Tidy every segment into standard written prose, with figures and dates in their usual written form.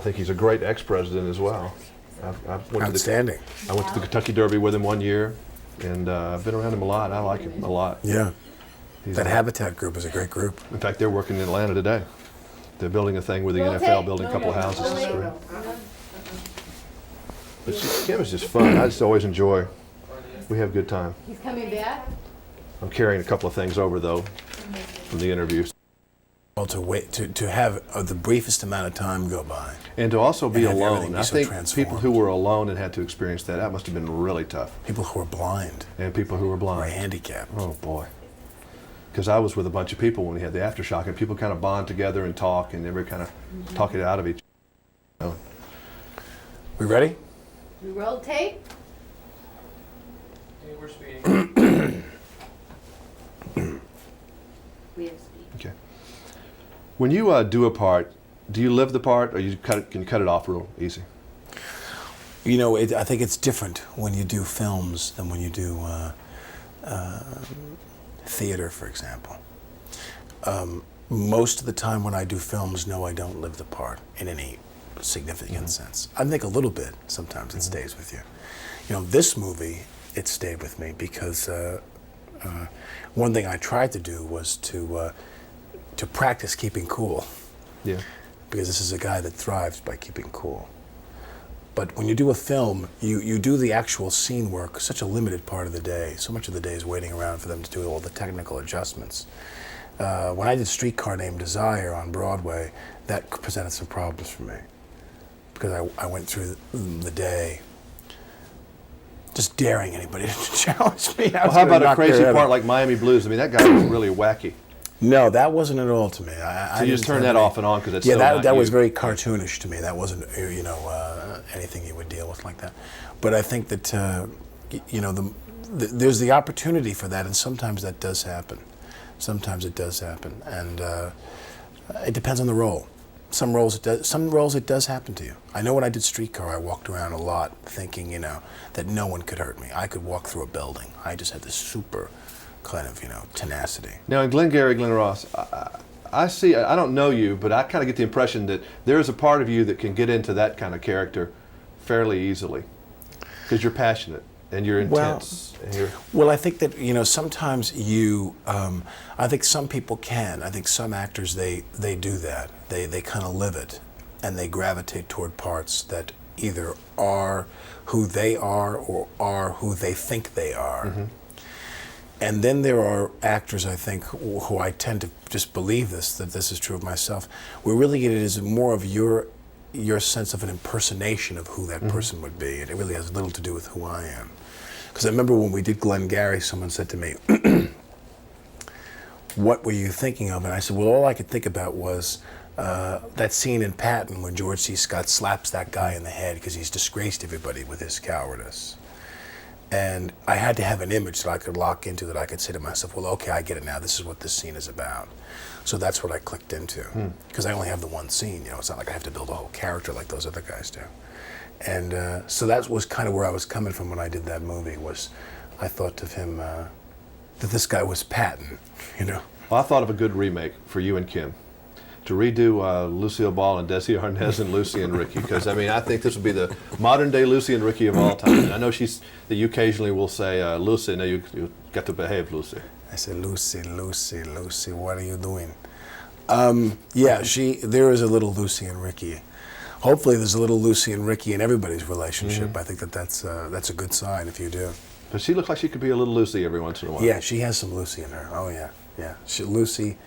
think he's a great ex-president as well. Outstanding. I went to the Kentucky Derby with him one year, and I've been around him a lot. I like him a lot. Yeah. That Habitat group is a great group. In fact, they're working in Atlanta today. They're building a thing with the NFL, building a couple of houses. But Kim is just fun. I just always enjoy. We have a good time. He's coming back? I'm carrying a couple of things over, though, from the interviews. Well, to have the briefest amount of time go by. And to also be And have alone. everything be I so think transformed. people who were alone and had to experience that must have been really tough. People who are blind And people who were or blind. handicapped. Oh, boy. Because I was with a bunch of people when we had the aftershock, and people kind of bond together and talk, and they were kind of talking out of each other. We ready? We roll tape? Hey, we're speeding. We have speed. Okay. When you do a part, do you live the part, or can you cut it off real easy? You know, I think it's different when you do films than when you do theater, for example. Most of the time when I do films, no, I don't live the part in any significant sense. I think a little bit, sometimes it stays with you. You know, this movie, it stayed with me because one thing I tried to do was to practice keeping cool. Yeah. Because this is a guy that thrives by keeping cool. But when you do a film, you do the actual scene work such a limited part of the day. So much of the day is waiting around for them to do all the technical adjustments. When I did Streetcar Named Desire on Broadway, that presented some problems for me. Because I went through the day just daring anybody to challenge me. Well, how about a crazy part like Miami Blues? I mean, that guy was really wacky. No, that wasn't at all to me. So you just turn that off and on because it's yeah, so that not was you. very cartoonish to me. That wasn't anything you would deal with like that. But I think that there's the opportunity for that, and sometimes that does happen. Sometimes it does happen, and it depends on the role. Some roles it does happen to you. I know when I did Streetcar, I walked around a lot thinking, that no one could hurt me. I could walk through a building. I just had this super kind of, tenacity. Now, in Glengarry Glen Ross, I see, I don't know you, but I kind of get the impression that there is a part of you that can get into that kind of character fairly easily because you're passionate and you're intense. Well, I think that, sometimes I think some people can. I think some actors, they do that. They kind of live it, and they gravitate toward parts that either are who they are or are who they think they are. Mm-hmm. And then there are actors, I think, who I tend to just believe that this is true of myself. We really get it as more of your sense of an impersonation of who that person would be. And it really has little to do with who I am. Because I remember when we did Glengarry, someone said to me, what were you thinking of? And I said, well, all I could think about was that scene in Patton when George C. Scott slaps that guy in the head because he's disgraced everybody with his cowardice. And I had to have an image that I could lock into, that I could say to myself, well, okay, I get it now. This is what this scene is about. So that's what I clicked into. Because I only have the one scene. It's not like I have to build a whole character like those other guys do. And so that was kind of where I was coming from when I did that movie, was I thought of him, that this guy was Patton, Well, I thought of a good remake for you and Kim. To redo Lucille Ball and Desi Arnaz and Lucy and Ricky, because I think this would be the modern day Lucy and Ricky of all time. And I know that you occasionally will say, Lucy, no, you got to behave, Lucy. I said, Lucy, what are you doing? There is a little Lucy and Ricky. Hopefully there's a little Lucy and Ricky in everybody's relationship. Mm-hmm. I think that's a good sign if you do. But she looks like she could be a little Lucy every once in a while. Yeah, she has some Lucy in her. Oh yeah. Lucy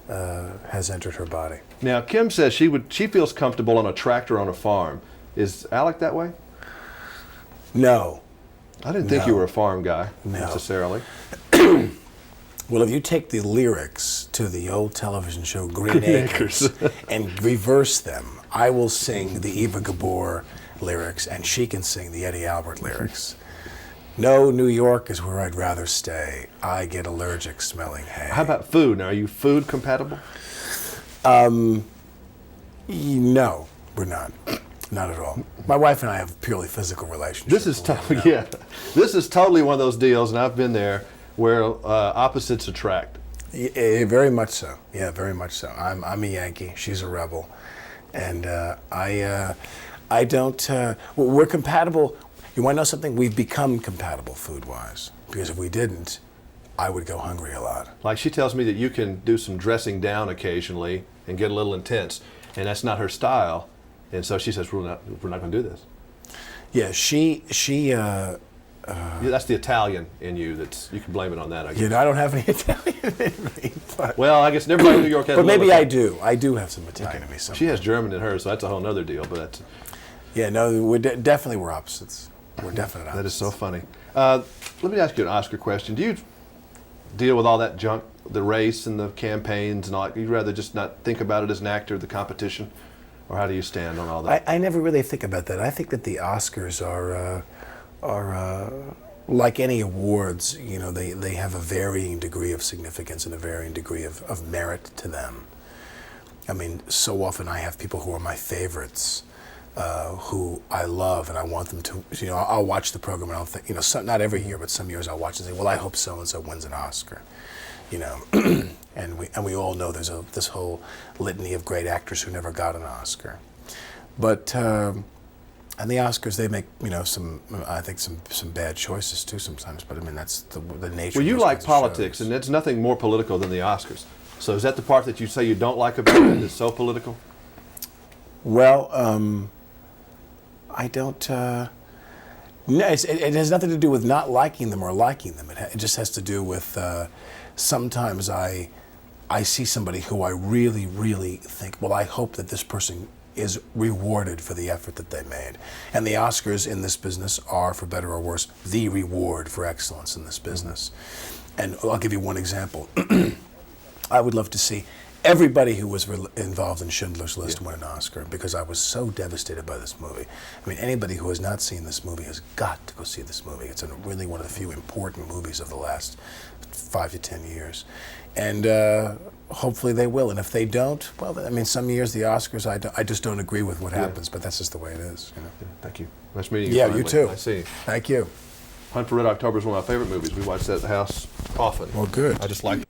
has entered her body. Now, Kim says she feels comfortable on a tractor on a farm. Is Alec that way? No. I didn't think you were a farm guy necessarily. Well, if you take the lyrics to the old television show Green Acres and reverse them, I will sing the Eva Gabor lyrics and she can sing the Eddie Albert lyrics. No, New York is where I'd rather stay. I get allergic smelling hay. How about food? Now, are you food compatible? No, we're not. Not at all. My wife and I have a purely physical relationship. This is This is totally one of those deals, and I've been there, where opposites attract. Very much so. Yeah, very much so. I'm a Yankee. She's a rebel. And I don't. We're compatible. You want to know something? We've become compatible food-wise. Because if we didn't, I would go hungry a lot. Like she tells me that you can do some dressing down occasionally and get a little intense, and that's not her style. And so she says, we're not going to do this. Yeah, she. Yeah, that's the Italian in you. You can blame it on that, I guess. You know, I don't have any Italian in me. But, Well, I guess everybody in New York has. but a little maybe I Italian. do. I do have some Italian in me. Somewhere. She has German in her, so that's a whole other deal. But that's, Yeah, no, definitely we're opposites. We're definite opposites. that is so funny. Let me ask you an Oscar question. Do you deal with all that junk, the race and the campaigns and all that? You'd rather just not think about it as an actor, the competition? Or how do you stand on all that? I never really think about that. I think that the Oscars are like any awards. You know, they have a varying degree of significance and a varying degree of merit to them. I mean, so often I have people who are my favorites, who I love, and I want them to. You know, I'll watch the program and I'll think. You know, not every year, but some years I'll watch and say, well, I hope so and so wins an Oscar. You know, and we all know there's this whole litany of great actors who never got an Oscar, but and the Oscars, they make, you know, I think some bad choices too sometimes. But I mean, that's the nature. Well, of you those like kinds of politics, shows. and it's nothing more political than the Oscars. So is that the part that you say you don't like about it? It's so political? Well, I don't. No, it has nothing to do with not liking them or liking them. It just has to do with sometimes I see somebody who I really, really think, well, I hope that this person is rewarded for the effort that they made. And the Oscars in this business are, for better or worse, the reward for excellence in this business. And I'll give you one example. I would love to see everybody who was involved in Schindler's List win an Oscar, because I was so devastated by this movie. I mean, anybody who has not seen this movie has got to go see this movie. It's really one of the few important movies of the last 5 to 10 years. And hopefully they will. And if they don't, well, I mean, some years the Oscars, I just don't agree with what happens, but that's just the way it is. You know? Yeah, thank you. Nice meeting you. Yeah, finally. you too. I see. Thank you. Hunt for Red October is one of my favorite movies. We watch that at the house often. Well, good. I just like